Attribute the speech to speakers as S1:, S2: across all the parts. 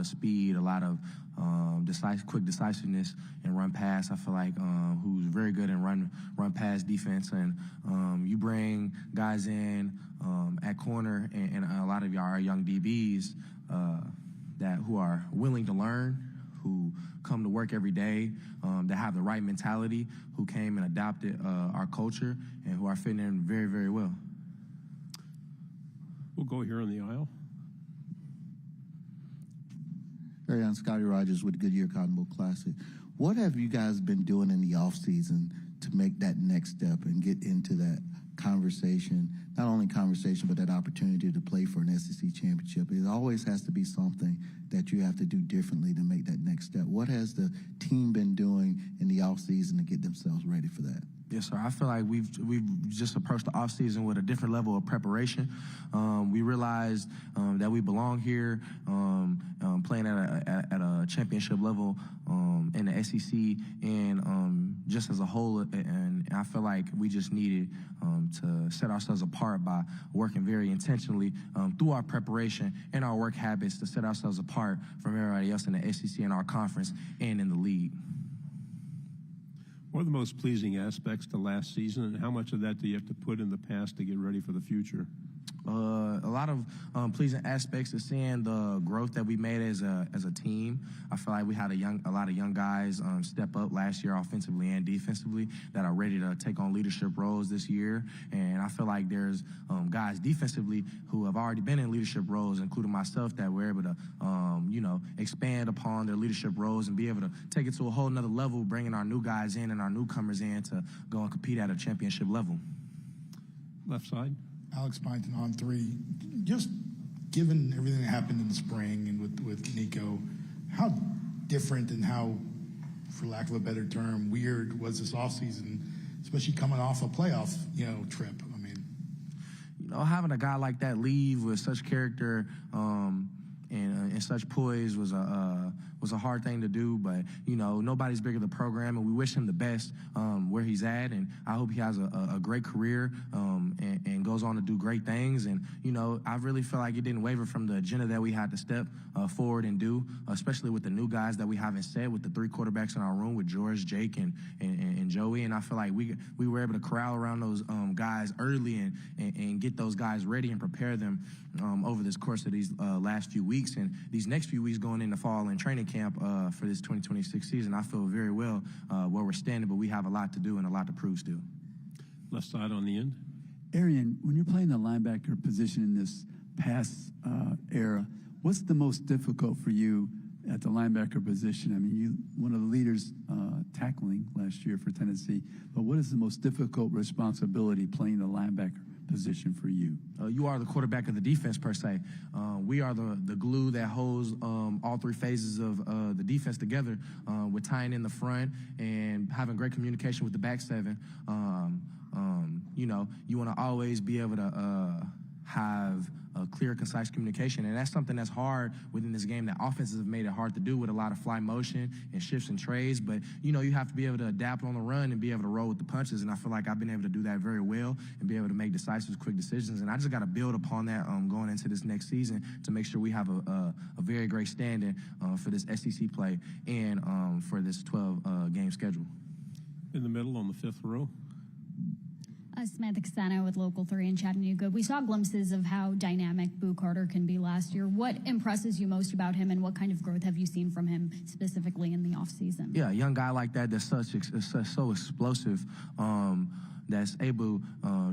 S1: of speed, a lot of quick decisiveness and run pass. I feel like who's very good in run pass defense. And you bring guys in at corner, and a lot of y'all are young DBs who are willing to learn, who come to work every day, that have the right mentality, who came and adopted our culture, and who are fitting in very, very well.
S2: We'll go here on the aisle.
S3: Arion, Scotty Rogers with Goodyear Cotton Bowl Classic. What have you guys been doing in the offseason to make that next step and get into that conversation, not only conversation, but that opportunity to play for an SEC championship? It always has to be something that you have to do differently to make that next step. What has the team been doing in the offseason to get themselves ready for that?
S1: Yes, sir. I feel like we've just approached the offseason with a different level of preparation. We realized that we belong here, playing at a championship level in the SEC, and just as a whole. And I feel like we just needed to set ourselves apart by working very intentionally through our preparation and our work habits to set ourselves apart from everybody else in the SEC, in our conference, and in the league.
S2: What are the most pleasing aspects to last season, and how much of that do you have to put in the past to get ready for the future?
S1: A lot of pleasing aspects of seeing the growth that we made as a team. I feel like we had a lot of young guys step up last year offensively and defensively that are ready to take on leadership roles this year. And I feel like there's guys defensively who have already been in leadership roles, including myself, that were able to expand upon their leadership roles and be able to take it to a whole nother level, bringing our new guys in and our newcomers in to go and compete at a championship level.
S2: Left side.
S4: Alex Byington on three. Just given everything that happened in the spring and with Nico, how different and how, for lack of a better term, weird was this offseason, especially coming off a playoff, trip? I mean,
S1: having a guy like that leave with such character and such poise was a hard thing to do, but nobody's bigger than the program, and we wish him the best where he's at, and I hope he has a great career and goes on to do great things. And I really feel like it didn't waver from the agenda that we had to step forward and do, especially with the new guys that we haven't set, with the three quarterbacks in our room with George, Jake, and Joey. And I feel like we were able to corral around those guys early and get those guys ready and prepare them over this course of these last few weeks and these next few weeks going into fall and training camp for this 2026 season. I feel very well where we're standing, but we have a lot to do and a lot to prove still.
S2: Left side on the end.
S5: Arion, when you're playing the linebacker position in this past era, what's the most difficult for you at the linebacker position? I mean, you one of the leaders tackling last year for Tennessee, but what is the most difficult responsibility playing the linebacker position for you?
S1: You are the quarterback of the defense, per se. We are the glue that holds all three phases of the defense together, with tying in the front and having great communication with the back seven. You want to always be able to have a clear, concise communication, and that's something that's hard within this game that offenses have made it hard to do with a lot of fly motion and shifts and trades. But you have to be able to adapt on the run and be able to roll with the punches, and I feel like I've been able to do that very well and be able to make decisive, quick decisions. And I just got to build upon that going into this next season to make sure we have a very great standing for this SEC play and for this 12-game schedule.
S2: In the middle on the fifth row.
S6: Samantha Casano with Local 3 in Chattanooga. We saw glimpses of how dynamic Boo Carter can be last year. What impresses you most about him, and what kind of growth have you seen from him specifically in the offseason? Yeah,
S1: a young guy like that that's so explosive, that's able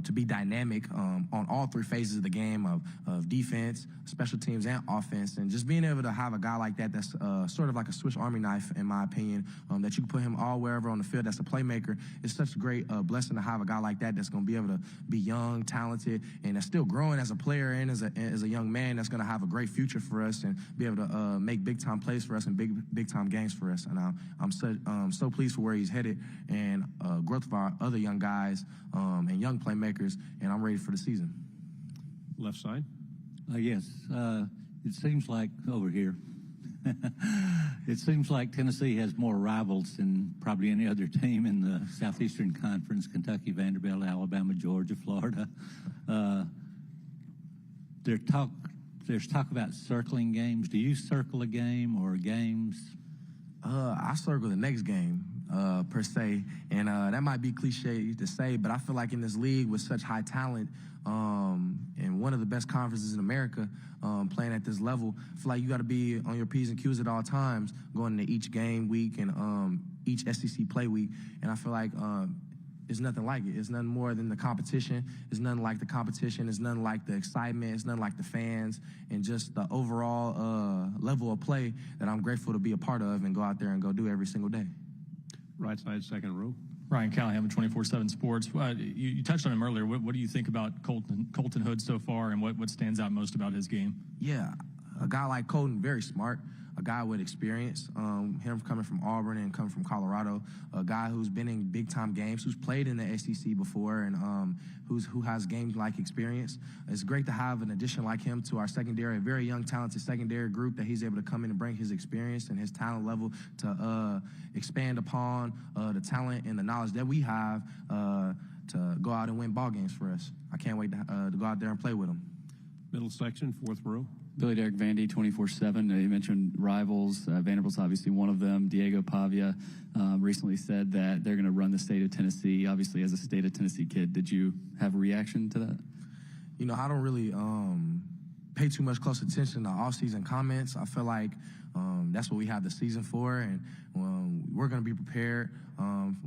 S1: to be dynamic on all three phases of the game of defense, special teams, and offense. And just being able to have a guy like that that's sort of like a Swiss Army knife, in my opinion, that you can put him all wherever on the field that's a playmaker. It's such a great blessing to have a guy like that that's going to be able to be young, talented, and that's still growing as a player and as a young man that's going to have a great future for us and be able to make big-time plays for us and big-time games for us. And I'm so pleased for where he's headed and growth of our other young guys and young playmakers, and I'm ready for the season.
S2: Left side.
S7: Yes, it seems like over here, it seems like Tennessee has more rivals than probably any other team in the Southeastern Conference: Kentucky, Vanderbilt, Alabama, Georgia, Florida. Their talk there's talk about circling games. Do you circle a game or games?
S1: I circle the next game, per se, and that might be cliche to say, but I feel like in this league with such high talent, and one of the best conferences in America, playing at this level, I feel like you got to be on your P's and Q's at all times, going into each game week and each SEC play week, and I feel like it's nothing like it. It's nothing more than the competition. It's nothing like the competition. It's nothing like the excitement. It's nothing like the fans and just the overall level of play that I'm grateful to be a part of and go out there and go do every single day.
S2: Right side, second row.
S8: Ryan Callahan with 24/7 Sports. You touched on him earlier. What do you think about Colton Hood so far, and what stands out most about his game?
S1: Yeah, a guy like Colton, very smart, a guy with experience, him coming from Auburn and coming from Colorado, a guy who's been in big-time games, who's played in the SEC before, and who has game-like experience. It's great to have an addition like him to our secondary, a very young, talented secondary group that he's able to come in and bring his experience and his talent level to expand upon the talent and the knowledge that we have to go out and win ball games for us. I can't wait to go out there and play with him.
S2: Middle section, fourth row.
S9: Billy Derek Vandy, 24/7. You mentioned rivals. Vanderbilt's obviously one of them. Diego Pavia recently said that they're going to run the state of Tennessee. Obviously, as a state of Tennessee kid, did you have a reaction to that?
S1: You know, I don't really pay too much close attention to off-season comments. I feel like that's what we have the season for, and we're going to be prepared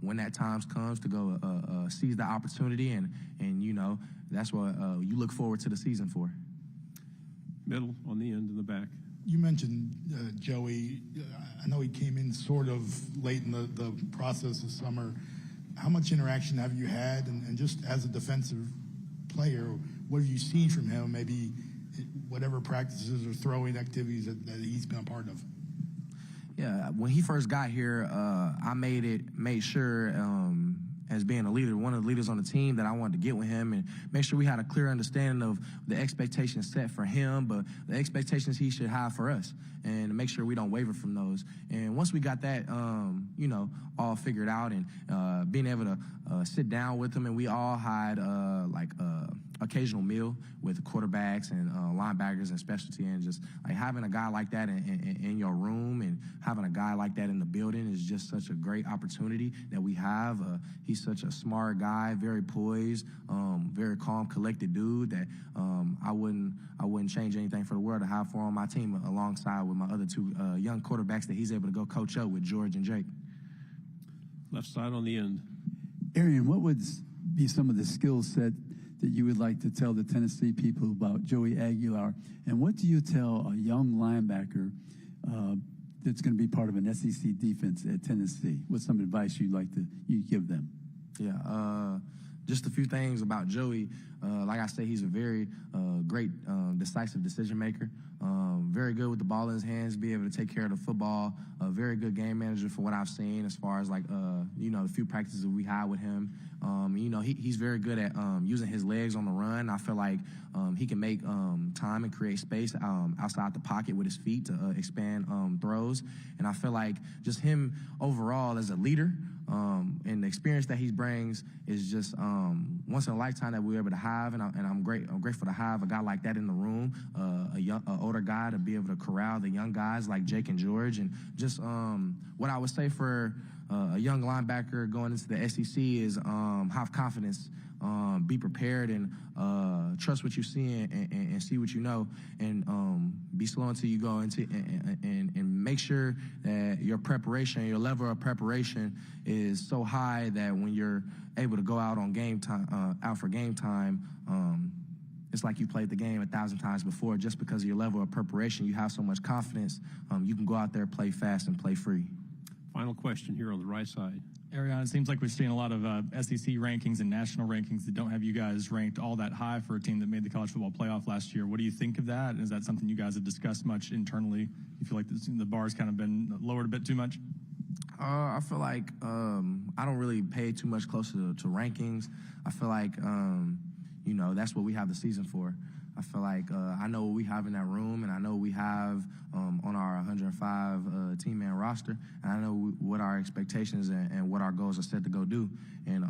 S1: when that time comes to go seize the opportunity, and you know, that's what you look forward to the season for.
S2: Middle, on the end, in the back.
S4: You mentioned Joey. I know he came in sort of late in the process this summer. How much interaction have you had? And just as a defensive player, what have you seen from him? Maybe whatever practices or throwing activities that he's been a part of.
S1: Yeah, when he first got here, I made sure as being a leader, one of the leaders on the team, that I wanted to get with him and make sure we had a clear understanding of the expectations set for him, but the expectations he should have for us, and to make sure we don't waver from those. And once we got that, you know, all figured out, and being able to sit down with him, and we all had occasional meal with quarterbacks and linebackers and specialty, and just like having a guy like that in your room and having a guy like that in the building is just such a great opportunity that we have. He's such a smart guy, very poised, very calm, collected dude that I wouldn't change anything for the world to have for on my team alongside with my other two young quarterbacks that he's able to go coach up with, George and Jake.
S2: Left side on the end.
S5: Arion, what would be some of the skill set that you would like to tell the Tennessee people about Joey Aguilar? And what do you tell a young linebacker that's going to be part of an SEC defense at Tennessee? What's some advice you'd give them?
S1: Yeah, just a few things about Joey. Like I say, he's a very great, decisive decision maker. Very good with the ball in his hands, be able to take care of the football. A very good game manager for what I've seen as far as like, you know, the few practices we had with him. You know, he's very good at using his legs on the run. I feel like he can make time and create space outside the pocket with his feet to expand throws. And I feel like just him overall as a leader, and the experience that he brings is just once in a lifetime that we're able to have, and I'm grateful to have a guy like that in the room, a older guy to be able to corral the young guys like Jake and George, and just what I would say for a young linebacker going into the SEC is have confidence, be prepared, and trust what you see and see what you know, and be slow until you go into and make sure that your preparation, your level of preparation is so high that when you're able to go out on game time, out for game time, it's like you played the game 1,000 times before. Just because of your level of preparation, you have so much confidence, you can go out there, play fast, and play free.
S2: Final question here on the right side.
S8: Arion, it seems like we've seen a lot of SEC rankings and national rankings that don't have you guys ranked all that high for a team that made the college football playoff last year. What do you think of that? Is that something you guys have discussed much internally? You feel like the bar's kind of been lowered a bit too much?
S1: I feel like I don't really pay too much closer to rankings. I feel like, you know, that's what we have the season for. I feel like I know what we have in that room, and I know what we have on our 105 team-man roster, and I know what our expectations and what our goals are set to go do. And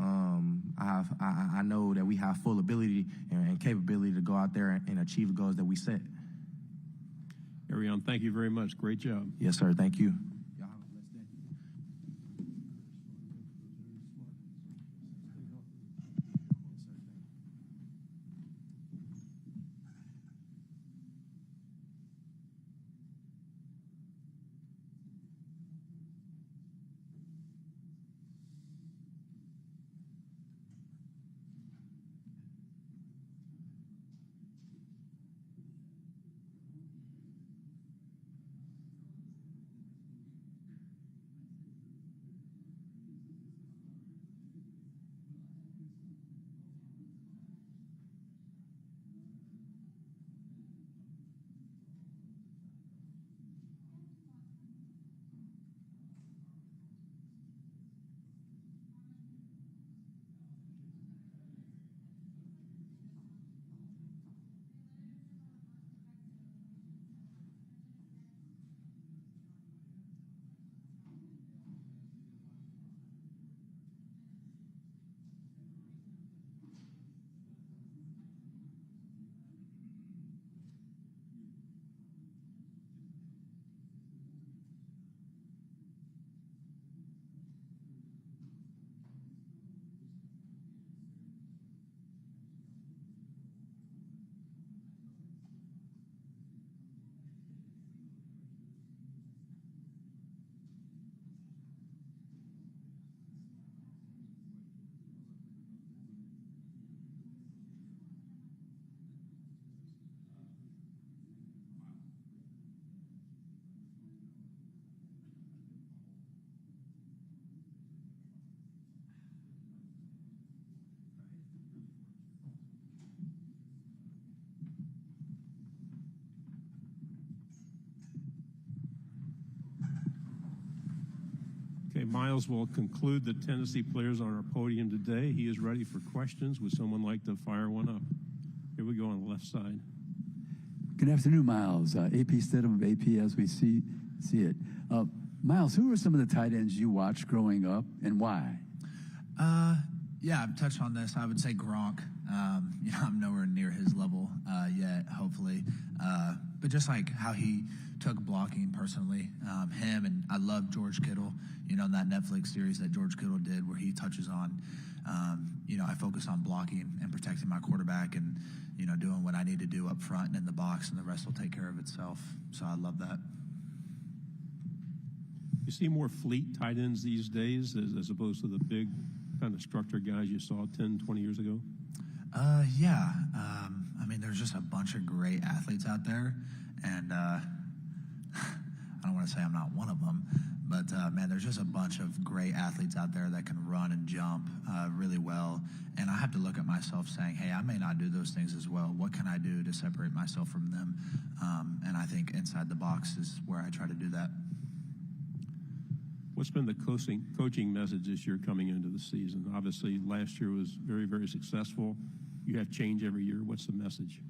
S1: I know that we have full ability and capability to go out there and achieve the goals that we set.
S2: Arion, thank you very much. Great job.
S1: Yes, sir. Thank you.
S2: Okay, Miles will conclude the Tennessee players on our podium today. He is ready for questions. Would someone like to fire one up? Here we go on the left side.
S5: Good afternoon, Miles. AP Stidham of AP as we see it. Miles, who are some of the tight ends you watched growing up and why?
S10: Yeah, I've touched on this. I would say Gronk. I'm nowhere near his level yet, hopefully. But just like how he took blocking personally, him, and I love George Kittle, in that Netflix series that George Kittle did where he touches on, I focus on blocking and protecting my quarterback and, doing what I need to do up front and in the box, and the rest will take care of itself. So I love that.
S2: You see more fleet tight ends these days as opposed to the big kind of structured guys you saw 10, 20 years ago?
S10: Yeah. There's just a bunch of great athletes out there, and I don't want to say I'm not one of them, but there's just a bunch of great athletes out there that can run and jump really well, and I have to look at myself saying, hey, I may not do those things as well. What can I do to separate myself from them? And I think inside the box is where I try to do that.
S2: What's been the coaching message this year coming into the season? Obviously, last year was very, very successful. You have change every year. What's the message?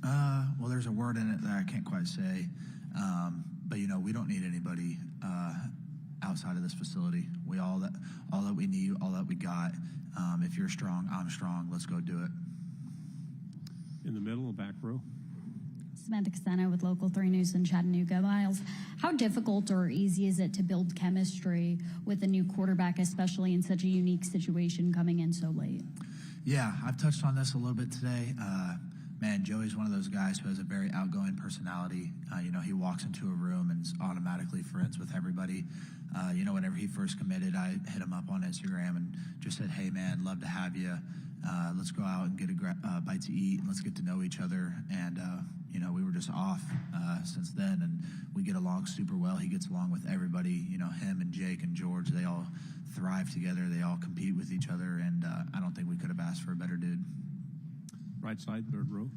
S10: Well, there's a word in it that I can't quite say, but we don't need anybody outside of this facility. We all that we need, all that we got. If you're strong, I'm strong. Let's go do it.
S2: In the middle, back row.
S6: Samantha Casano with Local 3 News in Chattanooga. Miles, how difficult or easy is it to build chemistry with a new quarterback, especially in such a unique situation coming in so late?
S10: Yeah, I've touched on this a little bit today. Joey's one of those guys who has a very outgoing personality. He walks into a room and is automatically friends with everybody. Whenever he first committed, I hit him up on Instagram and just said, hey, man, love to have you. Let's go out and get a bite to eat, and let's get to know each other. And, we were just off since then, and we get along super well. He gets along with everybody. Him and Jake and George, they all thrive together. They all compete with each other, and I don't think we could have asked for a better dude.
S2: Right side, third row.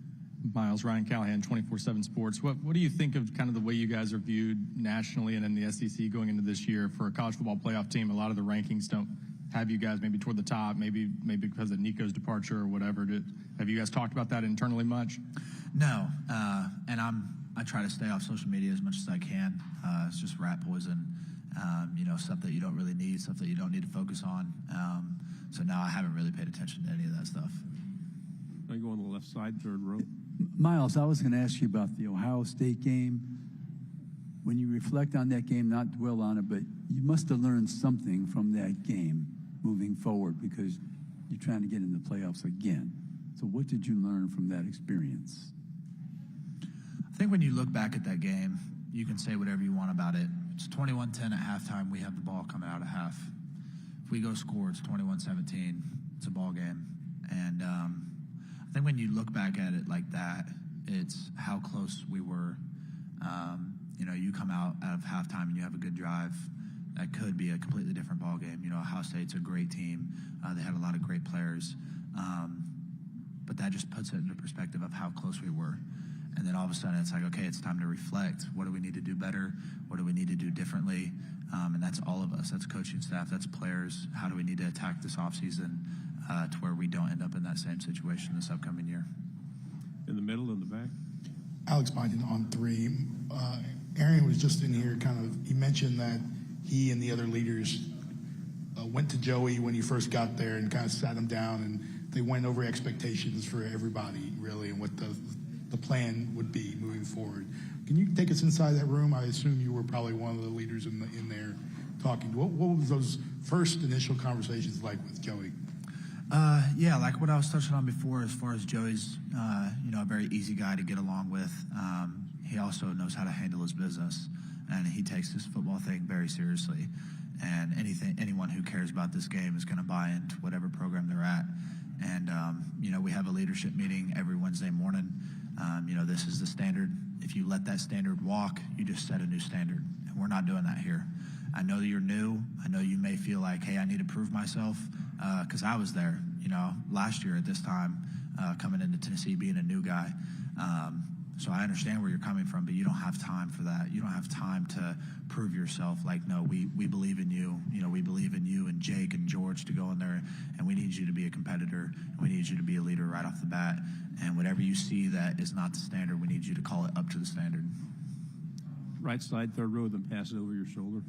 S8: Miles, Ryan Callahan, 24/7 Sports. What do you think of kind of the way you guys are viewed nationally and in the SEC going into this year for a college football playoff team? A lot of the rankings don't have you guys maybe toward the top, maybe because of Nico's departure or whatever. Have you guys talked about that internally much?
S10: No, and I try to stay off social media as much as I can. It's just rat poison, stuff that you don't really need, stuff that you don't need to focus on. So no, I haven't really paid attention to any of that stuff.
S2: I go on the left side, third row.
S5: Miles, I was going to ask you about the Ohio State game. when you reflect on that game, not dwell on it, but you must have learned something from that game moving forward because you're trying to get in the playoffs again. So what did you learn from that experience?
S10: I think when you look back at that game, you can say whatever you want about it. It's 21-10 at halftime. We have the ball coming out of half. If we go score, it's 21-17. It's a ball game. And I think when you look back at it like that, it's how close we were. You come out of halftime and you have a good drive. That could be a completely different ball game. Ohio State's a great team. They had a lot of great players. But that just puts it into perspective of how close we were. And then all of a sudden it's like, okay, it's time to reflect. What do we need to do better? What do we need to do differently? And that's all of us. That's coaching staff. That's players. How do we need to attack this offseason to where we don't end up in that same situation this upcoming year?
S2: In the middle, in the back.
S4: Alex Byington on 3. Arion was just in here he mentioned that he and the other leaders went to Joey when he first got there and kind of sat him down, and they went over expectations for everybody, really, and what the plan would be moving forward. Can you take us inside that room? I assume you were probably one of the leaders in there talking. What was those first initial conversations like with Joey?
S10: Yeah, like what I was touching on before, as far as Joey's, a very easy guy to get along with. He also knows how to handle his business, and he takes this football thing very seriously. And anyone who cares about this game is going to buy into whatever program they're at. And we have a leadership meeting every Wednesday morning. This is the standard. If you let that standard walk, you just set a new standard. And we're not doing that here. I know you're new. I know you may feel like, hey, I need to prove myself, because I was there, last year at this time, coming into Tennessee, being a new guy. So I understand where you're coming from, but you don't have time for that. You don't have time to prove yourself. Like, no, we believe in you. We believe in you and Jake and George to go in there, and we need you to be a competitor, and we need you to be a leader right off the bat. And whatever you see that is not the standard, we need you to call it up to the standard.
S2: Right side, third row, then pass it over your shoulder.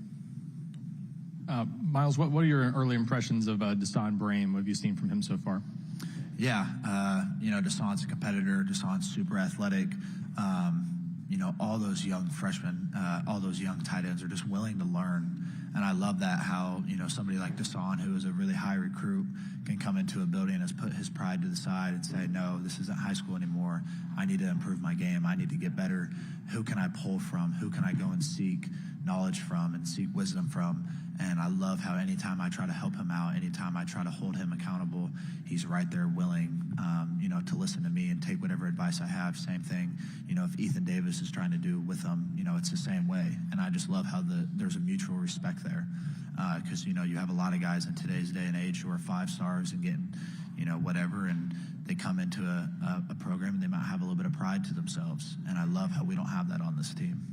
S8: Miles, what are your early impressions of Deshaun Brame? What have you seen from him so far?
S10: Yeah, Deshaun's a competitor. Deshaun's super athletic. All those young freshmen, all those young tight ends are just willing to learn. And I love that how, somebody like Deshaun, who is a really high recruit, can come into a building and has put his pride to the side and say, no, this isn't high school anymore. I need to improve my game. I need to get better. Who can I pull from? Who can I go and seek knowledge from and seek wisdom from? And I love how anytime I try to help him out, anytime I try to hold him accountable, he's right there willing, to listen to me and take whatever advice I have. Same thing, if Ethan Davis is trying to do with him, it's the same way. And I just love how there's a mutual respect there. Because, you have a lot of guys in today's day and age who are 5 stars and getting, whatever, and they come into a program and they might have a little bit of pride to themselves. And I love how we don't have that on this team.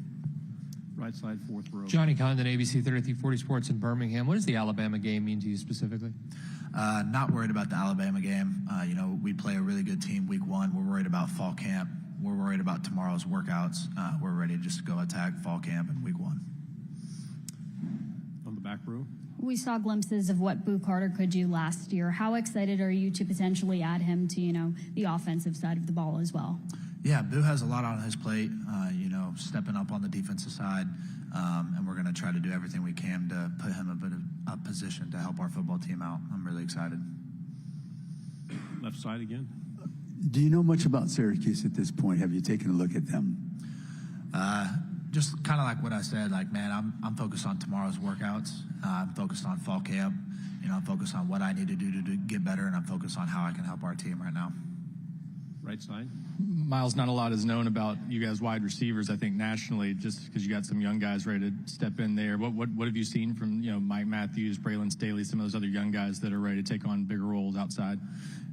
S2: Right side, fourth row.
S11: Johnny Condon, ABC 3340 Sports in Birmingham. What does the Alabama game mean to you specifically?
S10: Not worried about the Alabama game. We play a really good team week 1. We're worried about fall camp. We're worried about tomorrow's workouts. We're ready to just go attack fall camp in week 1.
S2: On the back row.
S6: We saw glimpses of what Boo Carter could do last year. How excited are you to potentially add him to, the offensive side of the ball as well?
S10: Yeah, Boo has a lot on his plate, stepping up on the defensive side, and we're going to try to do everything we can to put him in a position to help our football team out. I'm really excited.
S2: Left side again.
S5: Do you know much about Syracuse at this point? Have you taken a look at them?
S10: Just kind of like what I said, I'm focused on tomorrow's workouts. I'm focused on fall camp. I'm focused on what I need to do to get better, and I'm focused on how I can help our team right now.
S2: Right side.
S8: Miles, not a lot is known about you guys wide receivers, I think, nationally, just because you got some young guys ready to step in there. What have you seen from, Mike Matthews, Braylon Staley, some of those other young guys that are ready to take on bigger roles outside?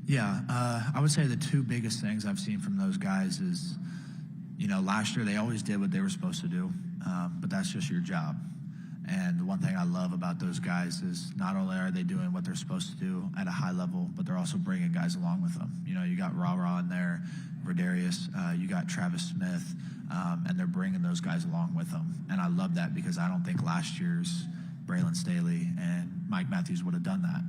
S10: Yeah, I would say the 2 biggest things I've seen from those guys is, last year they always did what they were supposed to do, but that's just your job. And the one thing I love about those guys is not only are they doing what they're supposed to do at a high level, but they're also bringing guys along with them. You got Ra in there, Verdarius, you got Travis Smith, and they're bringing those guys along with them. And I love that because I don't think last year's Braylon Staley and Mike Matthews would have done that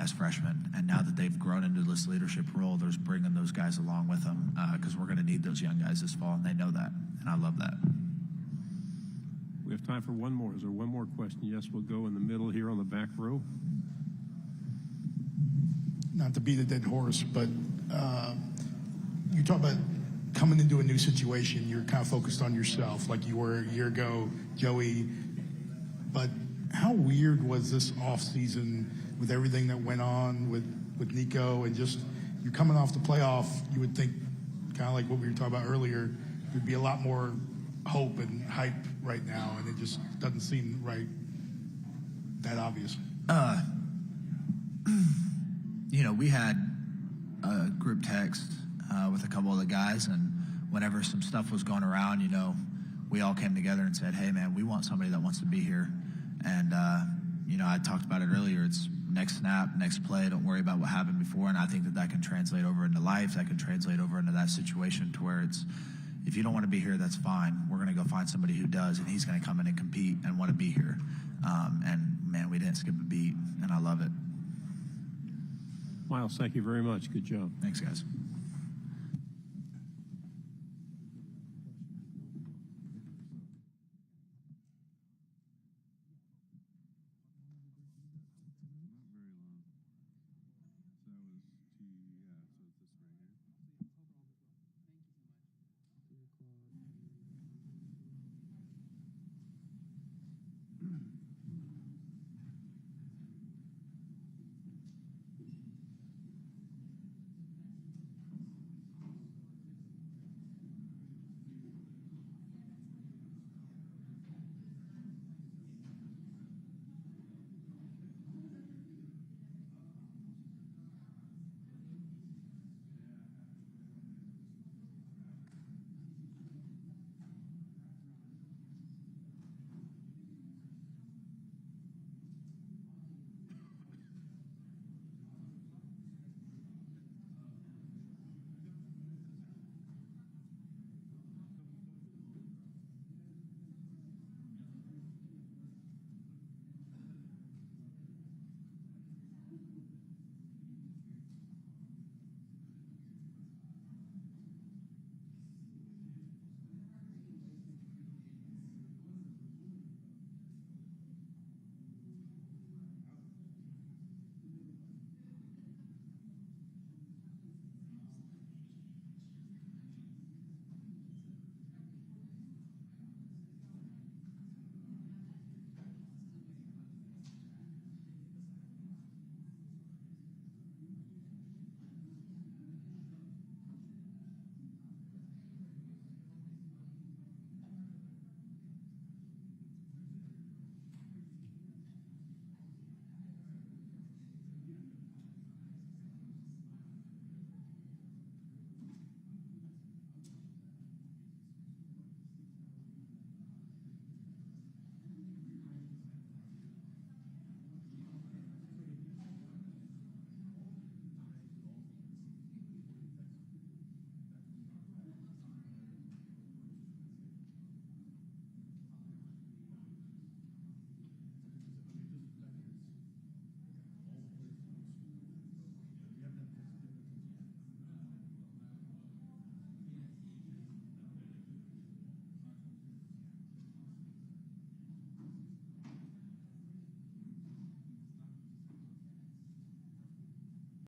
S10: as freshmen. And now that they've grown into this leadership role, they're bringing those guys along with them because we're going to need those young guys this fall, and they know that. And I love that.
S2: We have time for one more. Is there one more question? Yes, we'll go in the middle here on the back row.
S4: Not to beat a dead horse, but you talk about coming into a new situation. You're kind of focused on yourself, like you were a year ago, Joey. But how weird was this off season with everything that went on with Nico, and just you're coming off the playoff? You would think, kind of like what we were talking about earlier, there'd be a lot more hope and hype right now, and it just doesn't seem right that obvious.
S10: You know, we had a group text with a couple of the guys, and whenever some stuff was going around, you know, we all came together and said, hey, man, we want somebody that wants to be here. And, you know, I talked about it earlier. It's next snap, next play. Don't worry about what happened before. And I think that can translate over into life. That can translate over into that situation to where it's, if you don't want to be here, that's fine. We're going to go find somebody who does, and he's going to come in and compete and want to be here. And, man, we didn't skip a beat, and I love it.
S2: Miles, thank you very much. Good job.
S10: Thanks, guys.